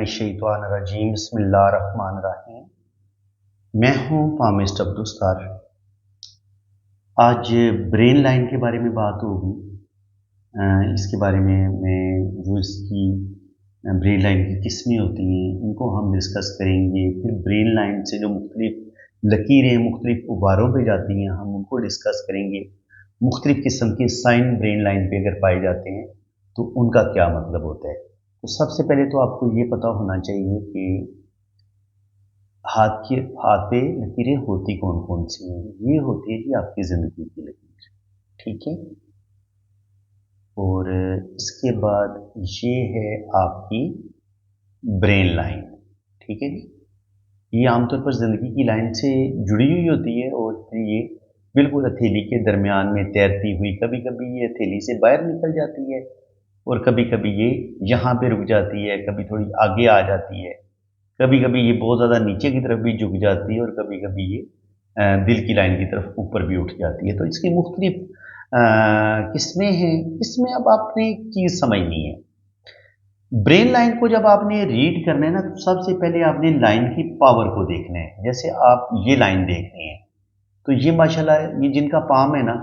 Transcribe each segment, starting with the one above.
मिनश्शैतानिर्रजीम बिस्मिल्लाहिर्रहमानिर्रहीम। मैं हूँ पामिस्ट अब्दुस्तार। आज ब्रेन लाइन के बारे में बात होगी। इसके बारे में जो इसकी ब्रेन लाइन की किस्में होती हैं इनको हम डिस्कस करेंगे। फिर ब्रेन लाइन से जो मुख्तलिफ लकीरें मुख्तलिफ उबारों पे जाती हैं हम उनको डिस्कस करेंगे। मुख्तलिफ किस्म के साइन ब्रेन लाइन पे अगर पाए जाते हैं तो उनका क्या मतलब होता है। तो सबसे पहले तो आपको ये पता होना चाहिए कि हाथ पे लकीरें होती कौन कौन सी हैं। ये होती है कि आपकी ज़िंदगी की लकीर, ठीक है। और इसके बाद ये है आपकी ब्रेन लाइन, ठीक है जी। ये आमतौर पर ज़िंदगी की लाइन से जुड़ी हुई होती है और फिर ये बिल्कुल हथेली के दरमियान में तैरती हुई कभी कभी ये हथेली से बाहर निकल जाती है और कभी कभी ये यहाँ पे रुक जाती है, कभी थोड़ी आगे आ जाती है, कभी कभी ये बहुत ज़्यादा नीचे की तरफ भी झुक जाती है और कभी कभी ये दिल की लाइन की तरफ ऊपर भी उठ जाती है। तो इसकी मुख्तलिफ किस्में हैं। इसमें अब आपने एक चीज़ समझनी है, ब्रेन लाइन को जब आपने रीड करना है ना तो सबसे पहले आपने लाइन की पावर को देखना है। जैसे आप ये लाइन देख रहे हैं तो ये माशाल्लाह ये जिनका पाम है ना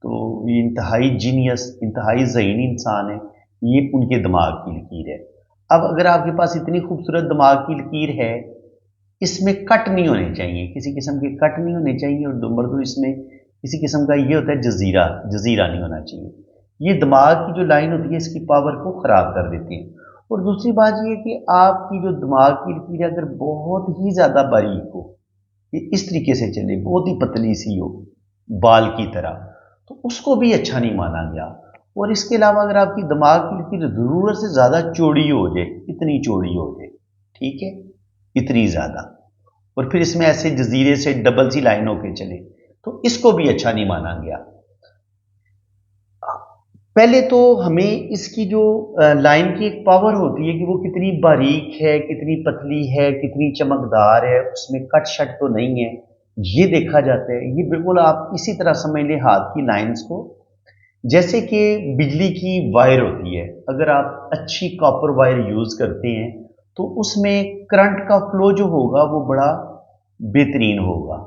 तो ये इंतहाई जीनियस इंतहाई ज़हीनी इंसान है, ये उनके दिमाग की लकीर है। अब अगर आपके पास इतनी खूबसूरत दिमाग की लकीर है, इसमें कट नहीं होने चाहिए, किसी किस्म के कट नहीं होने चाहिए। और नंबर दो, इसमें किसी किस्म का ये होता है जजीरा नहीं होना चाहिए। ये दिमाग की जो लाइन होती है इसकी पावर को ख़राब कर देती है। और दूसरी बात ये कि आपकी जो दिमाग की लकीर अगर बहुत ही ज़्यादा बारीक हो, ये इस तरीके से चले, बहुत ही पतली सी हो बाल की तरह, तो उसको भी अच्छा नहीं माना गया। और इसके अलावा अगर आपकी दिमाग की लकीर ज़रूरत से ज़्यादा चौड़ी हो जाए, इतनी चौड़ी हो जाए, ठीक है, इतनी ज़्यादा, और फिर इसमें ऐसे जजीरे से डबल सी लाइन होके चले, तो इसको भी अच्छा नहीं माना गया। पहले तो हमें इसकी जो लाइन की एक पावर होती है कि वो कितनी बारीक है, कितनी पतली है, कितनी चमकदार है, उसमें कट शट तो नहीं है, ये देखा जाता है। ये बिल्कुल आप इसी तरह समझ लें हाथ की लाइंस को, जैसे कि बिजली की वायर होती है। अगर आप अच्छी कॉपर वायर यूज़ करते हैं तो उसमें करंट का फ्लो जो होगा वो बड़ा बेहतरीन होगा।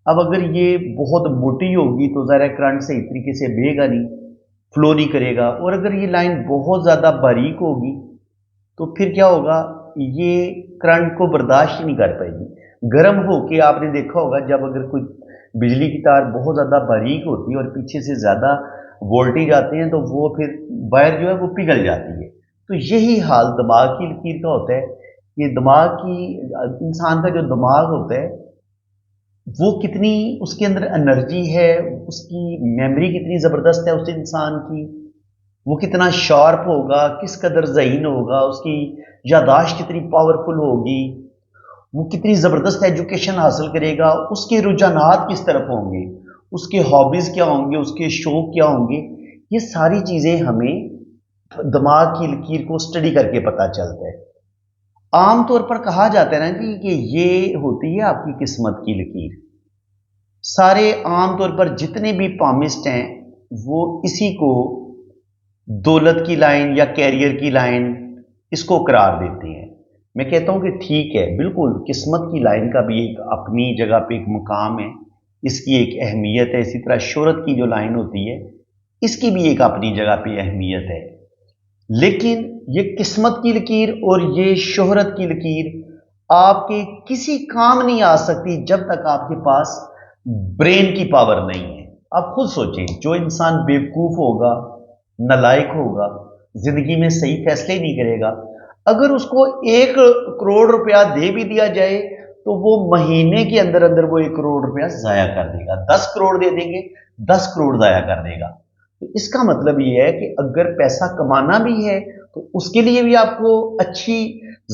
अब अगर ये बहुत मोटी होगी तो ज़रा करंट सही तरीके से बहेगा नहीं, फ्लो नहीं करेगा। और अगर ये लाइन बहुत ज़्यादा बारीक होगी तो फिर क्या होगा, ये करंट को बर्दाश्त ही नहीं कर पाएगी। गर्म होके आपने देखा होगा जब अगर कोई बिजली की तार बहुत ज़्यादा बारीक होती है और पीछे से ज़्यादा वोल्टेज आते हैं तो वो फिर वायर जो है वो पिघल जाती है। तो यही हाल दिमाग की लकीर का होता है। ये दिमाग की इंसान का जो दिमाग होता है वो कितनी उसके अंदर एनर्जी है, उसकी मेमोरी कितनी ज़बरदस्त है उस इंसान की, वो कितना शार्प होगा, किस कदर ज़हीन होगा, उसकी यादाश्त कितनी पावरफुल होगी, वो कितनी ज़बरदस्त एजुकेशन हासिल करेगा, उसके रुझानात किस तरफ होंगे, उसके हॉबीज़ क्या होंगे, उसके शौक क्या होंगे। ये सारी चीज़ें हमें दिमाग की लकीर को स्टडी करके पता चलता है। आम तौर पर कहा जाता है ना जी कि ये होती है आपकी किस्मत की लकीर। सारे आम तौर पर जितने भी पामिस्ट हैं वो इसी को दौलत की लाइन या कैरियर की लाइन इसको करार देते हैं। मैं कहता हूं कि ठीक है, बिल्कुल किस्मत की लाइन का भी एक अपनी जगह पे एक मुकाम है, इसकी एक अहमियत है। इसी तरह शोहरत की जो लाइन होती है इसकी भी एक अपनी जगह पे अहमियत है। लेकिन ये किस्मत की लकीर और ये शोहरत की लकीर आपके किसी काम नहीं आ सकती जब तक आपके पास ब्रेन की पावर नहीं है। आप खुद सोचें, जो इंसान बेवकूफ होगा, नालायक होगा, जिंदगी में सही फैसले नहीं करेगा, अगर उसको 1 करोड़ रुपया दे भी दिया जाए तो वो महीने के अंदर अंदर वो 1 करोड़ रुपया जाया कर देगा। 10 करोड़ दे देंगे, 10 करोड़ जाया कर देगा। तो इसका मतलब ये है कि अगर पैसा कमाना भी है तो उसके लिए भी आपको अच्छी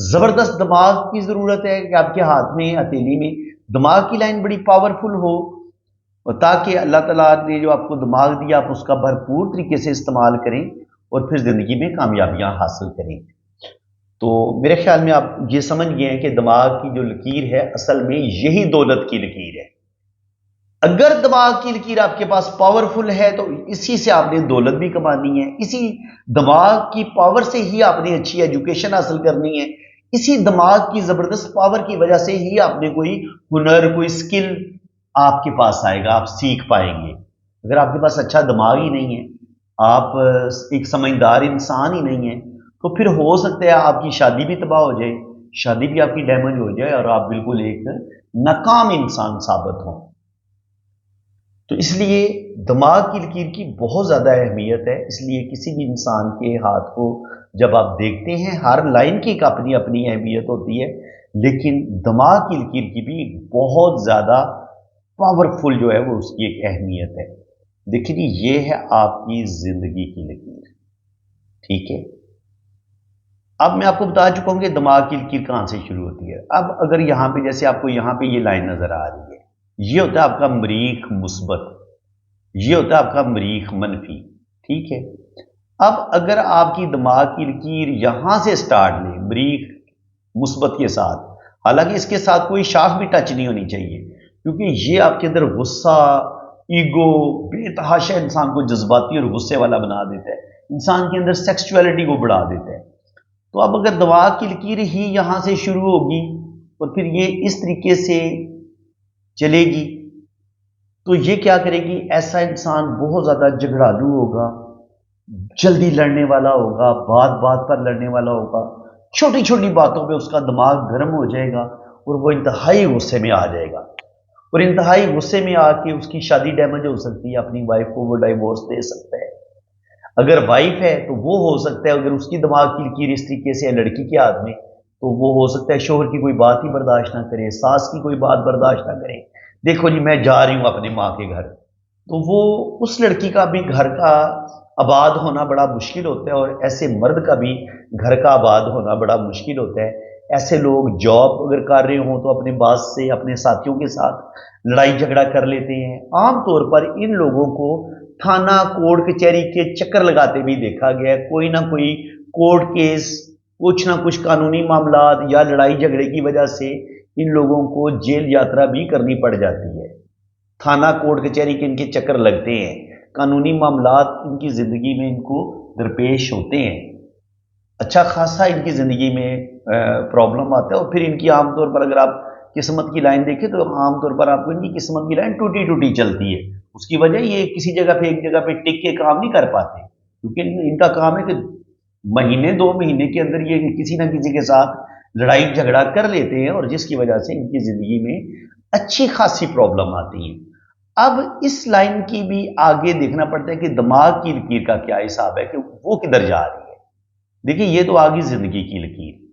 जबरदस्त दिमाग की जरूरत है कि आपके हाथ में हथेली में दिमाग की लाइन बड़ी पावरफुल हो, और ताकि अल्लाह ताला ने जो आपको दिमाग दिया आप उसका भरपूर तरीके से इस्तेमाल करें और फिर ज़िंदगी में कामयाबियां हासिल करें। तो मेरे ख्याल में आप ये समझ गए हैं कि दिमाग की जो लकीर है असल में यही दौलत की लकीर है। अगर दिमाग की लकीर आपके पास पावरफुल है तो इसी से आपने दौलत भी कमानी है, इसी दिमाग की पावर से ही आपने अच्छी एजुकेशन हासिल करनी है, इसी दिमाग की जबरदस्त पावर की वजह से ही आपने कोई हुनर, कोई स्किल आपके पास आएगा, आप सीख पाएंगे। अगर आपके पास अच्छा दिमाग ही नहीं है, आप एक समझदार इंसान ही नहीं है, तो फिर हो सकता है आपकी शादी भी तबाह हो जाए, शादी भी आपकी डैमेज हो जाए और आप बिल्कुल एक नाकाम इंसान साबित हों। तो इसलिए दिमाग की लकीर की बहुत ज़्यादा अहमियत है। इसलिए किसी भी इंसान के हाथ को जब आप देखते हैं, हर लाइन की एक अपनी अपनी अहमियत होती है, लेकिन दिमाग की लकीर की भी बहुत ज़्यादा पावरफुल जो है वो उसकी एक अहमियत है। देखिए जी, ये है आपकी ज़िंदगी की लकीर, ठीक है। अब मैं आपको बता चुका हूं कि दिमाग की लकीर कहां से शुरू होती है। अब अगर यहां पे, जैसे आपको यहां पे ये लाइन नजर आ रही है, ये होता है आपका मरीख मुस्बत, ये होता है आपका मरीख मनफी, ठीक है। अब अगर आपकी दिमाग की लकीर यहां से स्टार्ट ले मरीख मुस्बत के साथ, हालांकि इसके साथ कोई शाख भी टच नहीं होनी चाहिए, क्योंकि ये आपके अंदर गुस्सा, ईगो, बेतहाशा इंसान को जज्बाती और गुस्से वाला बना देता है, इंसान के अंदर सेक्सुअलिटी को बढ़ा देता है। तो अब अगर दिमाग की लकीर ही यहां से शुरू होगी और फिर ये इस तरीके से चलेगी, तो ये क्या करेगी, ऐसा इंसान बहुत ज्यादा झगड़ालू होगा, जल्दी लड़ने वाला होगा, बात बात पर लड़ने वाला होगा, छोटी छोटी बातों पे उसका दिमाग गर्म हो जाएगा और वो इंतहाई गुस्से में आ जाएगा, और इंतहाई गुस्से में आके उसकी शादी डैमेज हो सकती है, अपनी वाइफ को वो डाइवोर्स दे सकता है। अगर वाइफ है तो वो हो सकता है, अगर उसकी दिमाग की लकीर इस तरीके से है लड़की के हाथ में, तो वो हो सकता है शोहर की कोई बात ही बर्दाश्त ना करे, सास की कोई बात बर्दाश्त ना करे, देखो जी मैं जा रही हूं अपनी माँ के घर, तो वो उस लड़की का भी घर का आबाद होना बड़ा मुश्किल होता है, और ऐसे मर्द का भी घर का आबाद होना बड़ा मुश्किल होता है। ऐसे लोग जॉब अगर कर रहे हों तो अपने बॉस से, अपने साथियों के साथ लड़ाई झगड़ा कर लेते हैं। आमतौर पर इन लोगों को थाना कोर्ट कचहरी के चक्कर लगाते भी देखा गया है, कोई ना कोई कोर्ट केस, कुछ ना कुछ कानूनी मामला या लड़ाई झगड़े की वजह से इन लोगों को जेल यात्रा भी करनी पड़ जाती है। थाना कोर्ट कचहरी के इनके चक्कर लगते हैं, कानूनी मामलात इनकी जिंदगी में इनको दरपेश होते हैं, अच्छा खासा इनकी जिंदगी में प्रॉब्लम आता है, और फिर इनकी आमतौर पर अगर आप किस्मत की लाइन देखें तो आमतौर पर आपको इनकी किस्मत की लाइन टूटी टूटी चलती है। उसकी वजह ये किसी जगह पे, एक जगह पे टिक के काम नहीं कर पाते, क्योंकि इनका काम है कि महीने 2 महीने के अंदर ये किसी ना किसी के साथ लड़ाई झगड़ा कर लेते हैं, और जिसकी वजह से इनकी जिंदगी में अच्छी खासी प्रॉब्लम आती है। अब इस लाइन की भी आगे देखना पड़ता है कि दिमाग की लकीर का क्या हिसाब है, कि वो किधर जा रही है। देखिए, ये तो आ गई जिंदगी की लकीर।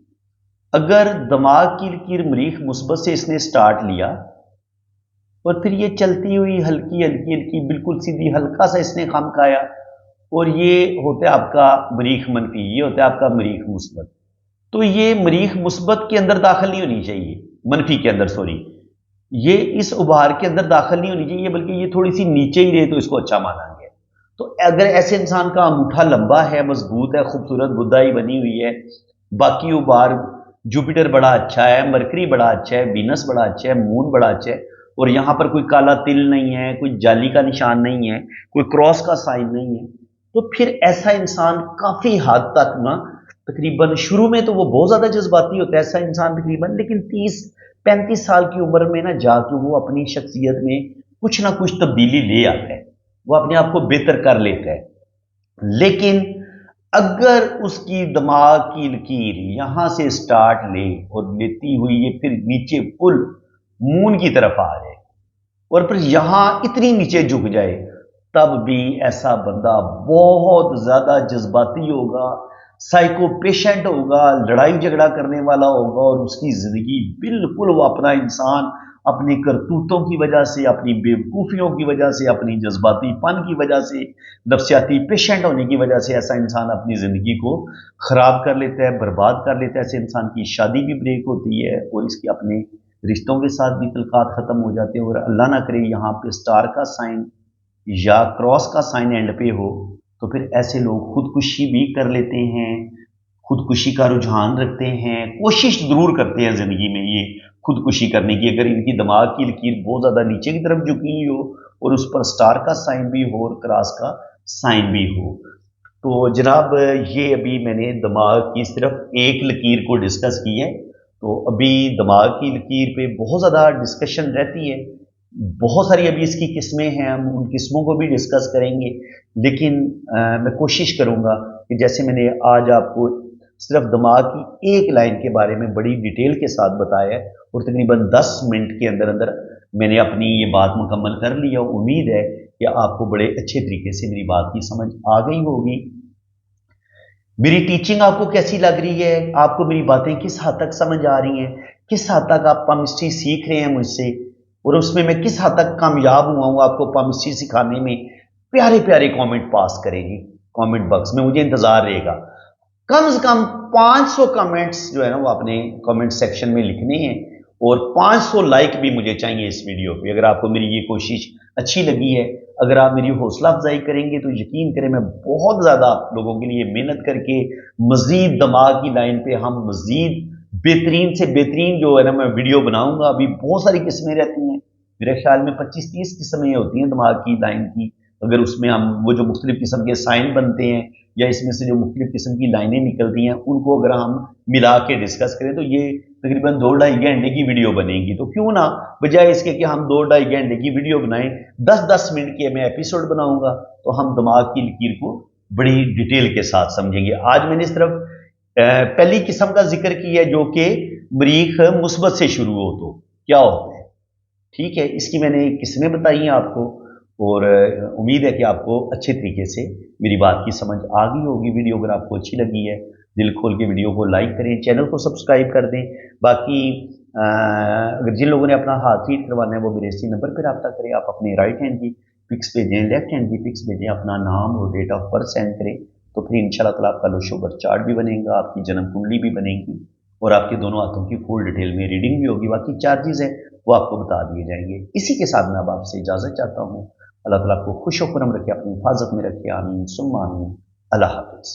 अगर दिमाग की लकीर मरीख मुस्बत से इसने स्टार्ट लिया और फिर ये चलती हुई हल्की हल्की हल्की बिल्कुल सीधी, हल्का सा इसने खम खाया, और ये होता है आपका मरीख मनफी, ये होता है आपका मरीख मुस्बत। तो ये मरीख मुस्बत के अंदर दाखिल नहीं होनी चाहिए, मनफी के अंदर, सॉरी, ये इस उभार के अंदर दाखिल नहीं होनी चाहिए, बल्कि ये थोड़ी सी नीचे ही रहे तो इसको अच्छा मानेंगे। तो अगर ऐसे इंसान का अंगूठा लंबा है, मजबूत है, खूबसूरत बुद्धाई बनी हुई है, बाकी उभार जुपिटर बड़ा अच्छा है, मरकरी बड़ा अच्छा है, वीनस बड़ा अच्छा है, मून बड़ा अच्छा है, और यहां पर कोई काला तिल नहीं है, कोई जाली का निशान नहीं है, कोई क्रॉस का साइन नहीं है, तो फिर ऐसा इंसान काफी हद तक ना, तकरीबन शुरू में तो वो बहुत ज्यादा जज्बाती होता है ऐसा इंसान तकरीबन, लेकिन 30-35 साल की उम्र में ना जाके वो अपनी शख्सियत में कुछ ना कुछ तब्दीली ले आता है, वो अपने आप को बेहतर कर लेता है। लेकिन अगर उसकी दिमाग की लकीर यहां से स्टार्ट ले और लेती हुई ये फिर नीचे पुल मून की तरफ आ जाए और फिर यहां इतनी नीचे झुक जाए, तब भी ऐसा बंदा बहुत ज्यादा जज्बाती होगा, साइको पेशेंट होगा, लड़ाई झगड़ा करने वाला होगा, और उसकी जिंदगी बिल्कुल वो अपना इंसान अपनी करतूतों की वजह से, अपनी बेवकूफियों की वजह से, अपनी जज्बातीपन की वजह से, नफ्सियाती पेशेंट होने की वजह से ऐसा इंसान अपनी जिंदगी को खराब कर लेता है, बर्बाद कर लेता है। ऐसे इंसान की शादी भी ब्रेक होती है और इसके अपने रिश्तों के साथ भी तल्कात खत्म हो जाते हैं, और अल्लाह ना करे यहाँ पे स्टार का साइन या क्रॉस का साइन एंड पे हो, तो फिर ऐसे लोग खुदकुशी भी कर लेते हैं, खुदकुशी का रुझान रखते हैं, कोशिश जरूर करते हैं जिंदगी में ये खुदकुशी करने की, अगर इनकी दिमाग की लकीर बहुत ज्यादा नीचे की तरफ झुकी हुई हो और उस पर स्टार का साइन भी हो और क्रॉस का साइन भी हो। تو जनाब ये अभी मैंने दिमाग की सिर्फ एक लकीर को डिस्कस की है। तो अभी दिमाग की लकीर पे बहुत ज़्यादा डिस्कशन रहती है, बहुत सारी अभी इसकी किस्में हैं, हम उन किस्मों को भी डिस्कस करेंगे। लेकिन मैं कोशिश करूँगा कि जैसे मैंने आज आपको सिर्फ दिमाग की एक लाइन के बारे में बड़ी डिटेल के साथ बताया है और तकरीबन 10 मिनट के अंदर अंदर मैंने अपनी ये बात मुकम्मल कर ली है। उम्मीद है कि आपको बड़े अच्छे तरीके से मेरी बात की समझ आ गई होगी। मेरी टीचिंग आपको कैसी लग रही है? आपको मेरी बातें किस हद तक समझ आ रही हैं? किस हद तक आप केमिस्ट्री सीख रहे हैं मुझसे और उसमें मैं किस हद तक कामयाब हुआ हूँ आपको केमिस्ट्री सिखाने में? प्यारे प्यारे कमेंट पास करेंगे कमेंट बॉक्स में, मुझे इंतजार रहेगा। कम से कम 500 कमेंट्स जो है ना वो आपने कमेंट सेक्शन में लिखने हैं और 500 लाइक भी मुझे चाहिए इस वीडियो पे। अगर आपको मेरी ये कोशिश अच्छी लगी है, अगर आप मेरी हौसला अफजाई करेंगे तो यकीन करें मैं बहुत ज़्यादा आप लोगों के लिए मेहनत करके मज़ीद दिमाग की लाइन पे हम मज़ीद बेहतरीन से बेहतरीन जो है ना मैं वीडियो बनाऊंगा। अभी बहुत सारी किस्में रहती हैं, मेरे ख्याल में 25-30 किस्में होती हैं दिमाग की लाइन की। अगर उसमें हम वो जो मुख्तलिफ किस्म के साइन बनते हैं या इसमें से जो मुख्तलिफ किस्म की लाइनें निकलती हैं उनको अगर हम मिला के डिस्कस करें तो ये तकरीबन 2-2.5 घंटे की वीडियो बनेगी। तो क्यों ना बजाय इसके कि हम 2-2.5 घंटे की वीडियो बनाएं, 10-10 मिनट के मैं एपिसोड बनाऊंगा तो हम दिमाग की लकीर को बड़ी डिटेल के साथ समझेंगे। आज मैंने सिर्फ पहली किस्म का जिक्र किया है जो कि मरीख मुस्बत से शुरू हो तो क्या होता है, ठीक है। इसकी मैंने किस्में बताई हैं आपको और उम्मीद है कि आपको अच्छे तरीके से मेरी बात की समझ आ गई होगी। वीडियो अगर आपको अच्छी लगी है दिल खोल के वीडियो को लाइक करें, चैनल को सब्सक्राइब कर दें। बाकी अगर जिन लोगों ने अपना हाथ रीड करवाना है वो मेरे इसी नंबर पर रब्ता करें। आप अपने राइट हैंड की पिक्स भेजें, लेफ्ट हैंड की पिक्स भेजें, अपना नाम और डेट ऑफ बर्थ सेंड करें तो फिर इंशाल्लाह ताला आपका लोशो बर्थ चार्ट भी बनेगा, आपकी जन्म कुंडली भी बनेगी और आपके दोनों हाथों की फुल डिटेल में रीडिंग भी होगी। बाकी चार्जेस है वो आपको बता दिए जाएंगे। इसी के साथ मैं अब आपसे इजाज़त चाहता हूँ। अल्लाह ताला आपको खुश व खुरम रखे, अपनी हिफाजत में रखे। आमीन सुम्मा आमीन। अल्लाह हाफ़िज़।